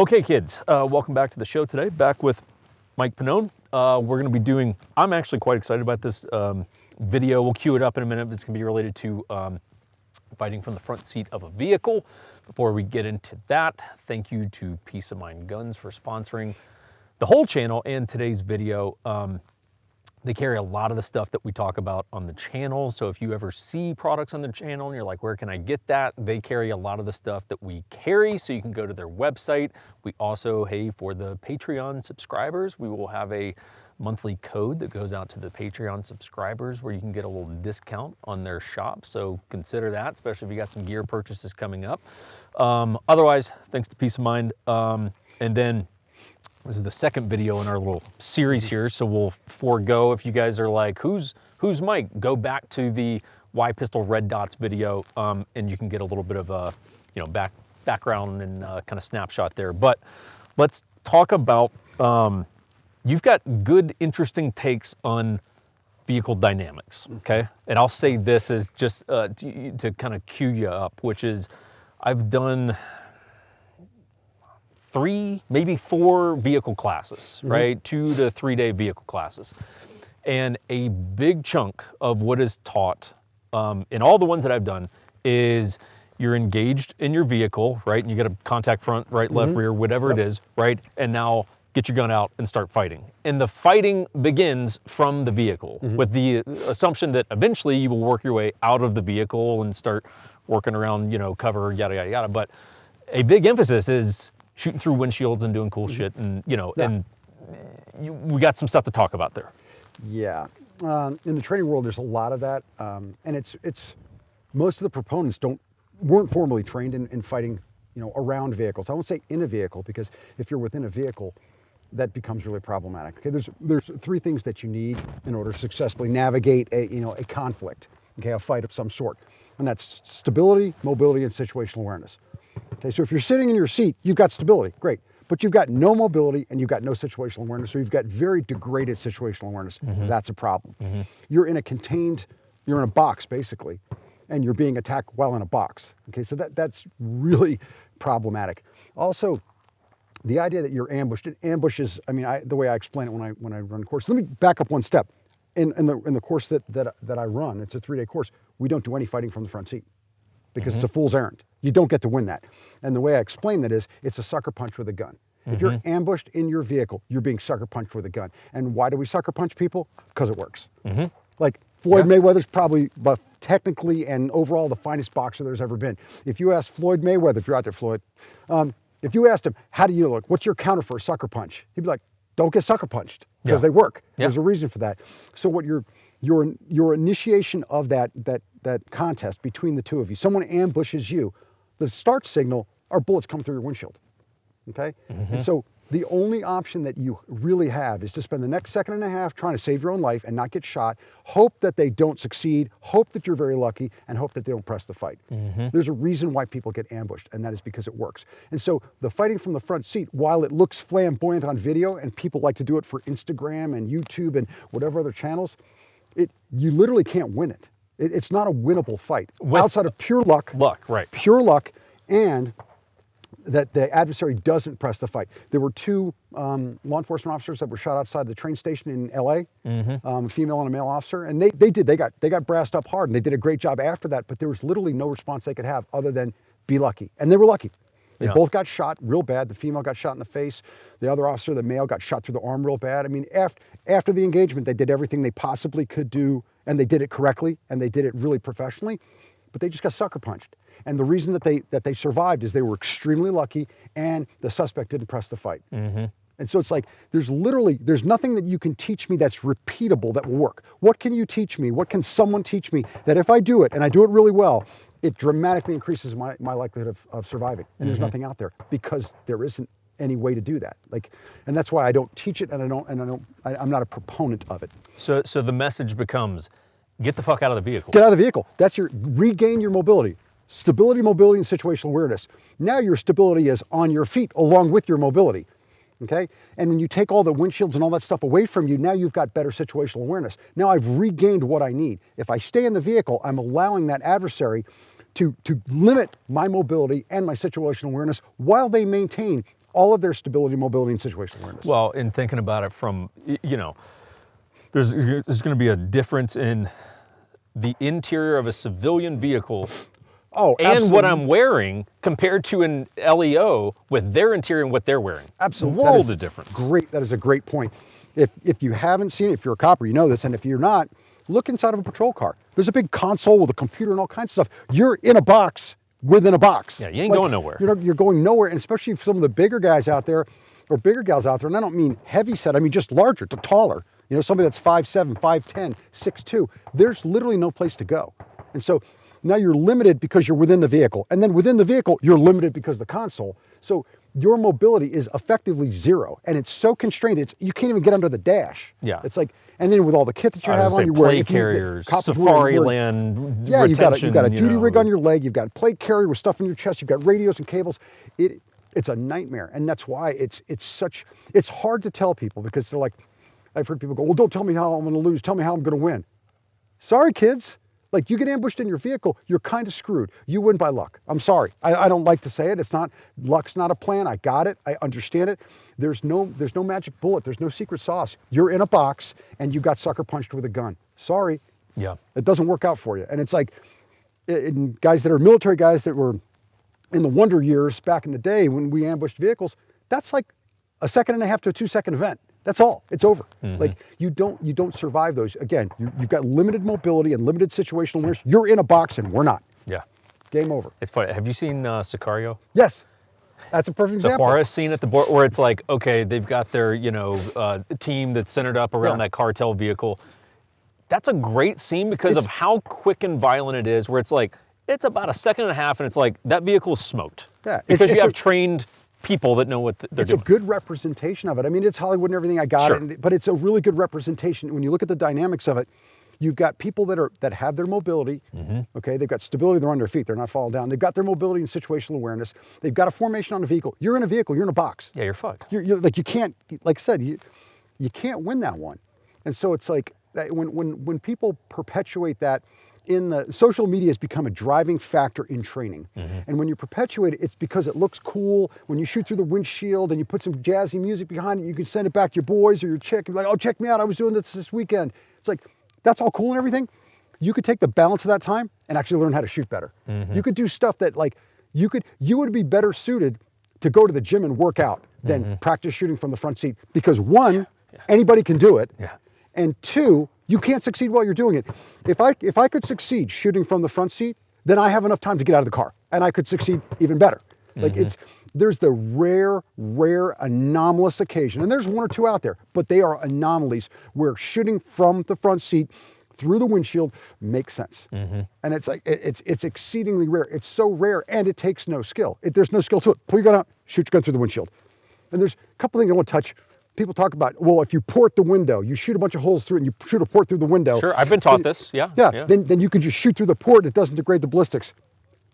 Okay, kids, welcome back to the show today. Back with Mike Pannone. We're going to be doing, I'm actually quite excited about this video. We'll cue it up in a minute. It's going to be related to fighting from the front seat of a vehicle. Before we get into that, thank you to Peace of Mind Guns for sponsoring the whole channel and today's video. They carry a lot of the stuff that we talk about on the channel. So if you ever see products on the channel and you're like, where can I get that? They carry a lot of the stuff that we carry, so you can go to their website. We also, hey, for the Patreon subscribers, we will have a monthly code that goes out to the Patreon subscribers where you can get a little discount on their shop. So consider that, especially if you got some gear purchases coming up. Otherwise, thanks to Peace of Mind. And then this is the second video in our little series here, so we'll forego. If you guys are like, who's Mike? Go back to the Y Pistol Red Dots video, and you can get a little bit of a, background and kind of snapshot there. But let's talk about. You've got good, interesting takes on vehicle dynamics, okay? And I'll say this as just to kind of cue you up, which is I've done 3, maybe 4 vehicle classes, right? 2 to 3 day vehicle classes. And a big chunk of what is taught in all the ones that I've done is you're engaged in your vehicle, right? And you got a contact front, right, left, rear, whatever it is, right? And now get your gun out and start fighting. And the fighting begins from the vehicle with the assumption that eventually you will work your way out of the vehicle and start working around, cover, yada, yada, yada. But a big emphasis is shooting through windshields and doing cool shit, and we got some stuff to talk about there. Yeah, in the training world, there's a lot of that, and it's most of the proponents weren't formally trained in fighting, around vehicles. I won't say in a vehicle, because if you're within a vehicle, that becomes really problematic. Okay, there's 3 things that you need in order to successfully navigate a conflict, a fight of some sort, and that's stability, mobility, and situational awareness. Okay, so if you're sitting in your seat, you've got stability, great. But you've got no mobility and you've got no situational awareness, so you've got very degraded situational awareness. That's a problem. You're in a box, basically, and you're being attacked while in a box. Okay, so that's really problematic. Also, the idea that you're ambushed, ambushes, the way I explain it when I run courses. Let me back up one step. In the course that I run, it's a 3-day course, we don't do any fighting from the front seat, because it's a fool's errand. You don't get to win that. And the way I explain that is, it's a sucker punch with a gun. If you're ambushed in your vehicle, you're being sucker punched with a gun. And why do we sucker punch people? Because it works. Like Floyd Mayweather's probably, technically and overall, the finest boxer there's ever been. If you ask Floyd Mayweather, if you're out there, Floyd, if you asked him, how do you look? What's your counter for a sucker punch? He'd be like, don't get sucker punched, because they work. There's a reason for that. So what your initiation of that contest between the two of you, someone ambushes you, the start signal are bullets coming through your windshield, okay? And so the only option that you really have is to spend the next 1.5 seconds trying to save your own life and not get shot, hope that they don't succeed, hope that you're very lucky, and hope that they don't press the fight. There's a reason why people get ambushed, and that is because it works. And so the fighting from the front seat, while it looks flamboyant on video, and people like to do it for Instagram and YouTube and whatever other channels, you literally can't win it. It's not a winnable fight outside of pure luck. Pure luck, and that the adversary doesn't press the fight. There were 2 law enforcement officers that were shot outside the train station in LA, a female and a male officer, and they got brassed up hard, and they did a great job after that, but there was literally no response they could have other than be lucky. And they were lucky. They both got shot real bad. The female got shot in the face. The other officer, the male, got shot through the arm real bad. After the engagement, they did everything they possibly could do, and they did it correctly, and they did it really professionally, but they just got sucker punched. And the reason that they survived is they were extremely lucky, and the suspect didn't press the fight. And so it's like, there's nothing that you can teach me that's repeatable that will work. What can you teach me? What can someone teach me that if I do it, and I do it really well, it dramatically increases my likelihood of surviving? And there's nothing out there, because there isn't any way to do that. And that's why I don't teach it, and I'm not a proponent of it. So the message becomes, get the fuck out of the vehicle. Get out of the vehicle. Regain your mobility. Stability, mobility, and situational awareness. Now your stability is on your feet along with your mobility. Okay? And when you take all the windshields and all that stuff away from you, now you've got better situational awareness. Now I've regained what I need. If I stay in the vehicle, I'm allowing that adversary to limit my mobility and my situational awareness while they maintain all of their stability, mobility, and situational awareness. Well, in thinking about it from, you know, there's going to be a difference in the interior of a civilian vehicle oh, and absolutely. what I'm wearing compared to an LEO with their interior and what they're wearing. Absolutely. World of difference. Great. That is a great point. If you haven't seen it, if you're a copper, you know this, and if you're not, look inside of a patrol car. There's a big console with a computer and all kinds of stuff. You're in a box within a box. Yeah, you ain't going nowhere. You're going nowhere, and especially some of the bigger guys out there, or bigger gals out there, and I don't mean heavy set, I mean just larger, to taller. You know, somebody that's 5'7", 5'10", 6'2", there's literally no place to go. And so now you're limited because you're within the vehicle. And then within the vehicle, you're limited because of the console. So your mobility is effectively zero. And it's so constrained, you can't even get under the dash. Yeah. It's like, and then with all the kit that you have on, you're wearing plate carriers, Safari Land, yeah, retention, you've got a duty rig on your leg, you've got a plate carrier with stuff in your chest, you've got radios and cables. It's a nightmare. And that's why it's hard to tell people, because they're like, I've heard people go, well, don't tell me how I'm going to lose. Tell me how I'm going to win. Sorry, kids. Like, you get ambushed in your vehicle, you're kind of screwed. You win by luck. I'm sorry. I don't like to say it. It's not, luck's not a plan. I got it. I understand it. There's no magic bullet. There's no secret sauce. You're in a box and you got sucker punched with a gun. Sorry. Yeah. It doesn't work out for you. And it's like, guys that are military guys that were in the wonder years back in the day when we ambushed vehicles, that's like a 1.5 to a 2-second event. That's all. It's over. Mm-hmm. Like, you don't survive those. Again, you've got limited mobility and limited situational awareness. You're in a box and we're not. Yeah. Game over. It's funny. Have you seen Sicario? Yes. That's a perfect The example. Juarez scene at the board where it's like, okay, they've got their, team that's centered up around that cartel vehicle. That's a great scene because of how quick and violent it is, where it's like, it's about a 1.5 seconds and it's like, that vehicle is smoked. Yeah. Because you have trained people that know what they're doing. It's a good representation of it. I mean, it's Hollywood and everything, I got it, but it's a really good representation. When you look at the dynamics of it, you've got people that have their mobility, okay? They've got stability, they're on their feet, they're not falling down. They've got their mobility and situational awareness. They've got a formation on a vehicle. You're in a vehicle, you're in a box. Yeah, you're fucked. You're like, you can't, like I said, you can't win that one. And so it's like, when people perpetuate that, in the social media has become a driving factor in training. And when you perpetuate it, it's because it looks cool. When you shoot through the windshield and you put some jazzy music behind it, you can send it back to your boys or your chick and be like, oh, check me out, I was doing this weekend. It's like, that's all cool and everything. You could take the balance of that time and actually learn how to shoot better. You could do stuff that, like, you would be better suited to go to the gym and work out than practice shooting from the front seat. Because one, anybody can do it. Yeah. And two, you can't succeed while you're doing it. If I could succeed shooting from the front seat, then I have enough time to get out of the car and I could succeed even better. Like, there's the rare anomalous occasion, and there's one or two out there, but they are anomalies where shooting from the front seat through the windshield makes sense. And it's like, it's exceedingly rare. It's so rare, and it takes no skill. There's no skill to it. Pull your gun out, shoot your gun through the windshield. And there's a couple things I want to touch. People talk about, well, if you port the window, you shoot a bunch of holes through it and you shoot a port through the window. Sure, I've been taught this, yeah. Then you can just shoot through the port, it doesn't degrade the ballistics.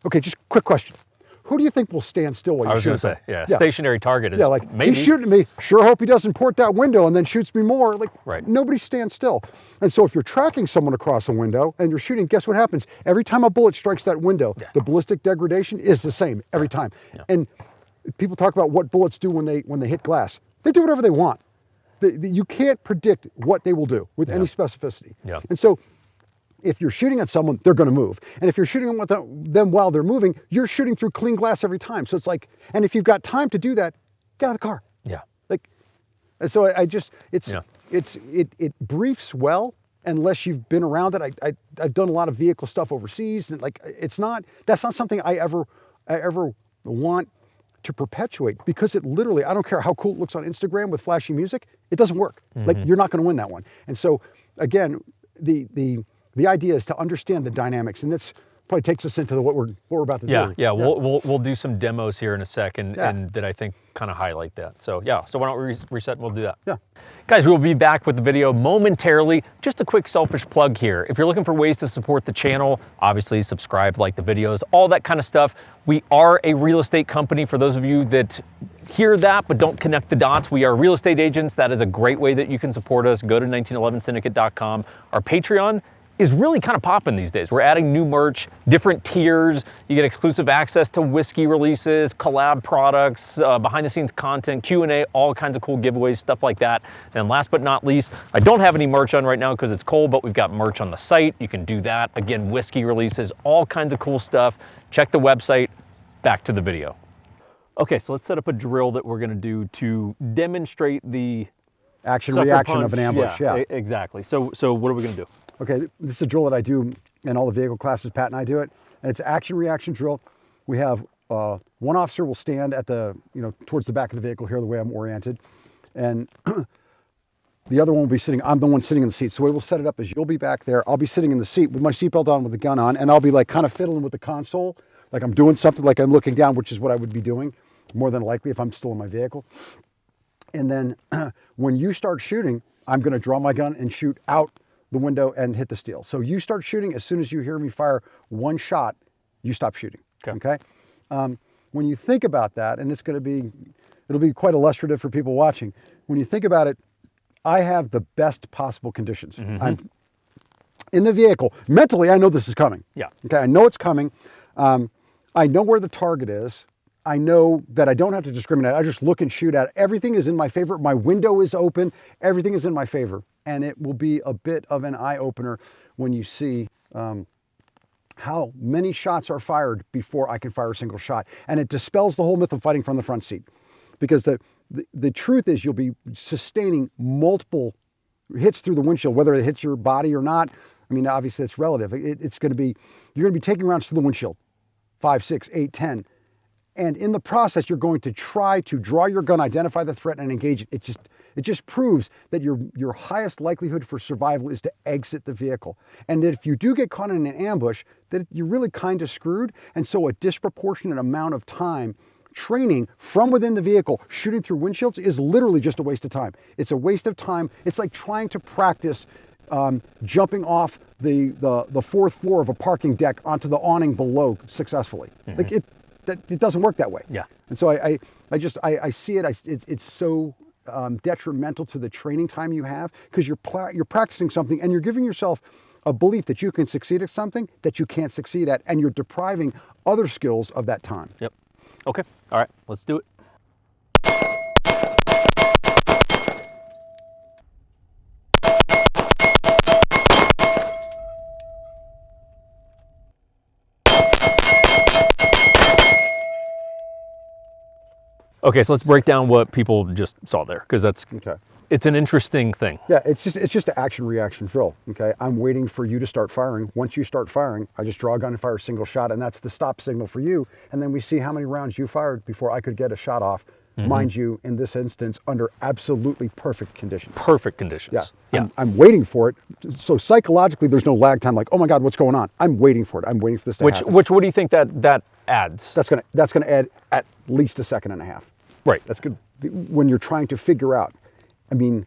Okay, just quick question. Who do you think will stand still while you're shooting? I was going to say, stationary target is maybe. He's shooting at me, sure hope he doesn't port that window and then shoots me more. Like, nobody stands still. And so if you're tracking someone across a window and you're shooting, guess what happens? Every time a bullet strikes that window, the ballistic degradation is the same every time. And people talk about what bullets do when they hit glass. They do whatever they want. You can't predict what they will do with any specificity. And so if you're shooting at someone, they're going to move. And if you're shooting at them while they're moving, you're shooting through clean glass every time. So it's like, and if you've got time to do that, get out of the car. Like, and so it briefs well, unless you've been around it. I've done a lot of vehicle stuff overseas, and like, that's not something I ever want to perpetuate, because it literally, I don't care how cool it looks on Instagram with flashy music, it doesn't work. Like, you're not going to win that one. And so again, the idea is to understand the dynamics, and that's probably takes us into what we're about to do. Yeah. We'll do some demos here in a second, and that I think kind of highlight that. So so why don't we reset and we'll do that. Guys, we'll be back with the video momentarily. Just a quick selfish plug here. If you're looking for ways to support the channel, obviously subscribe, like the videos, all that kind of stuff. We are a real estate company. For those of you that hear that but don't connect the dots, we are real estate agents. That is a great way that you can support us. Go to 1911syndicate.com. Our Patreon is really kind of popping these days. We're adding new merch, different tiers. You get exclusive access to whiskey releases, collab products, behind the scenes content, Q&A, all kinds of cool giveaways, stuff like that. And last but not least, I don't have any merch on right now because it's cold, but we've got merch on the site. You can do that. Again, whiskey releases, all kinds of cool stuff. Check the website. Back to the video. Okay, so let's set up a drill that we're gonna do to demonstrate the Action sucker reaction punch. of an ambush, yeah. Exactly. So what are we gonna do? Okay, this is a drill that I do in all the vehicle classes. Pat and I do it, and it's action reaction drill. We have one officer will stand at the, towards the back of the vehicle here, the way I'm oriented, and the other one will be sitting. I'm the one sitting in the seat. So the way we'll set it up is you'll be back there. I'll be sitting in the seat with my seatbelt on, with the gun on, and I'll be like kind of fiddling with the console, like I'm doing something, like I'm looking down, which is what I would be doing more than likely if I'm still in my vehicle. And then when you start shooting, I'm going to draw my gun and shoot out the window and hit the steel. So you start shooting as soon as you hear me fire one shot, you stop shooting. Okay. When you think about that, and it'll be quite illustrative for people watching. When you think about it, I have the best possible conditions. Mm-hmm. I'm in the vehicle. Mentally, I know this is coming. Yeah. Okay. I know it's coming. I know where the target is. I know that I don't have to discriminate. I just look and shoot at it. Everything is in my favor. My window is open. Everything is in my favor. And it will be a bit of an eye-opener when you see how many shots are fired before I can fire a single shot. And it dispels the whole myth of fighting from the front seat. Because the truth is you'll be sustaining multiple hits through the windshield, whether it hits your body or not. I mean, obviously it's relative. You're going to be taking rounds through the windshield, 5, 6, 8, 10. And in the process, you're going to try to draw your gun, identify the threat, and engage it. It just proves that your highest likelihood for survival is to exit the vehicle. And that if you do get caught in an ambush, that you're really kind of screwed. And so a disproportionate amount of time training from within the vehicle, shooting through windshields, is literally just a waste of time. It's a waste of time. It's like trying to practice jumping off the fourth floor of a parking deck onto the awning below successfully. Mm-hmm. Like it doesn't work that way. Yeah. And so I see it. It's so detrimental to the training time you have, because you're practicing something and you're giving yourself a belief that you can succeed at something that you can't succeed at, and you're depriving other skills of that time. Yep. Okay. All right. Let's do it. Okay, so let's break down what people just saw there, because it's an interesting thing. Yeah, it's just an action reaction drill. Okay, I'm waiting for you to start firing. Once you start firing, I just draw a gun and fire a single shot, and that's the stop signal for you. And then we see how many rounds you fired before I could get a shot off. Mm-hmm. Mind you, in this instance, under absolutely perfect conditions. Perfect conditions. Yeah. I'm waiting for it. So psychologically, there's no lag time. Like, oh my God, what's going on? I'm waiting for it. I'm waiting for this to happen. What do you think that adds? That's gonna add at least a second and a half. Right. That's good when you're trying to figure out. I mean,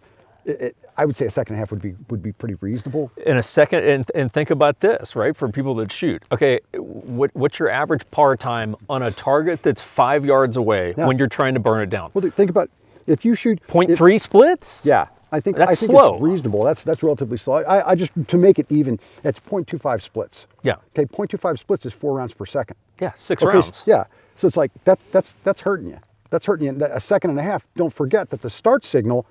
I would say a second and a half would be pretty reasonable. In a second, and think about this, right? For people that shoot, okay, what's your average par time on a target that's 5 yards away when you're trying to burn it down? Well, think about if you shoot 0.3 splits. Yeah, I think slow. It's reasonable. That's relatively slow. I just, to make it even, it's 0.25 splits. Yeah. Okay, 0.25 splits is 4 rounds per second. Yeah, 6 rounds. Yeah. So it's like that's hurting you. That's hurting you. A second and a half. Don't forget that the start signal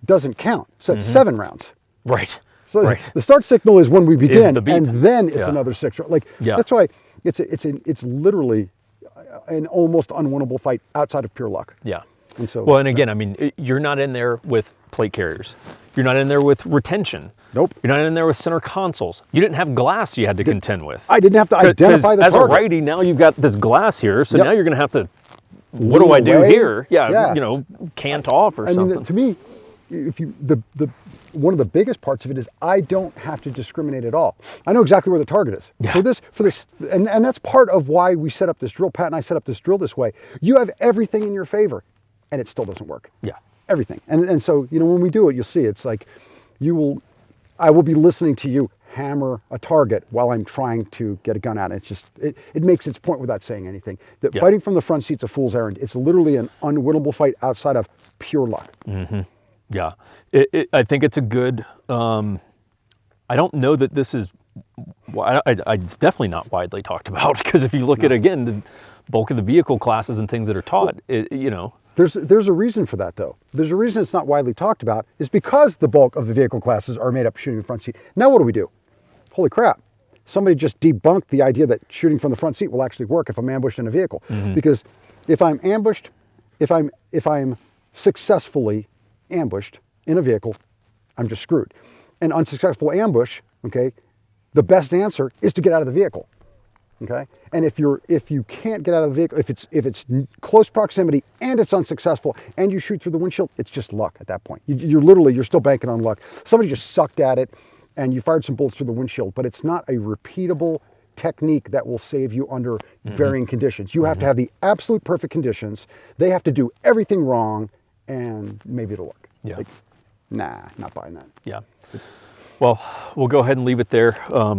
doesn't count. So it's 7 rounds. Right. So the start signal is when we begin, the and then it's another 6 rounds. That's why it's literally an almost unwinnable fight outside of pure luck. Yeah. And so, well, and again, I mean, you're not in there with plate carriers. You're not in there with retention. Nope. You're not in there with center consoles. You didn't have glass you had to contend with. I didn't have to identify the target. As a righty, now you've got this glass here, so now you're going to have to. What do I do here? Yeah, cant off or something. I mean, to me, one of the biggest parts of it is I don't have to discriminate at all. I know exactly where the target is. Yeah. For this, and that's part of why we set up this drill. Pat and I set up this drill this way. You have everything in your favor, and it still doesn't work. Yeah. Everything. And so, when we do it, you'll see it's like I will be listening to you hammer a target while I'm trying to get a gun out. It's just, it makes its point without saying anything. That fighting from the front seat's a fool's errand. It's literally an unwinnable fight outside of pure luck. Mm-hmm. Yeah. I think it's a good, I don't know that this is it's definitely not widely talked about, because if you look at, again, the bulk of the vehicle classes and things that are taught, you know. There's a reason for that, though. There's a reason it's not widely talked about, is because the bulk of the vehicle classes are made up shooting the front seat. Now what do? Holy crap. Somebody just debunked the idea that shooting from the front seat will actually work if I'm ambushed in a vehicle. Because if I'm ambushed, if I'm successfully ambushed in a vehicle, I'm just screwed. An unsuccessful ambush, okay, the best answer is to get out of the vehicle. Okay, and if you can't get out of the vehicle, if it's close proximity and it's unsuccessful, and you shoot through the windshield, it's just luck at that point. You're still banking on luck. Somebody just sucked at it, and you fired some bullets through the windshield, but it's not a repeatable technique that will save you under varying conditions. You have to have the absolute perfect conditions. They have to do everything wrong, and maybe it'll work. Yeah. Like, nah, not buying that. Yeah. Well, we'll go ahead and leave it there.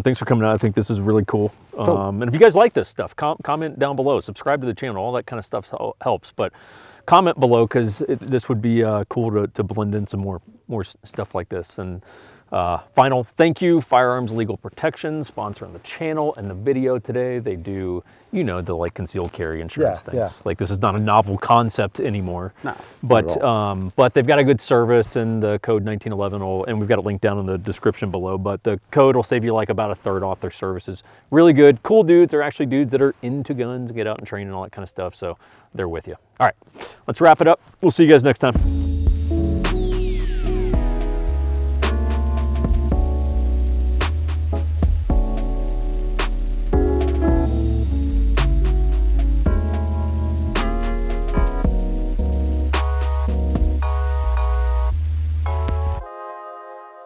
Thanks for coming out. I think this is really cool. And if you guys like this stuff, comment down below. Subscribe to the channel. All that kind of stuff helps. But comment below, because this would be cool to blend in some more stuff like this. And final thank you, Firearms Legal Protection, sponsoring the channel and the video today. They do, you know, the like concealed carry insurance things. Yeah. Like, this is not a novel concept anymore. No, but they've got a good service, and the code 1911 will, and we've got a link down in the description below, but the code will save you like about a third off their services. Really good, cool dudes. They're actually dudes that are into guns, get out and train and all that kind of stuff. So they're with you. All right, let's wrap it up. We'll see you guys next time.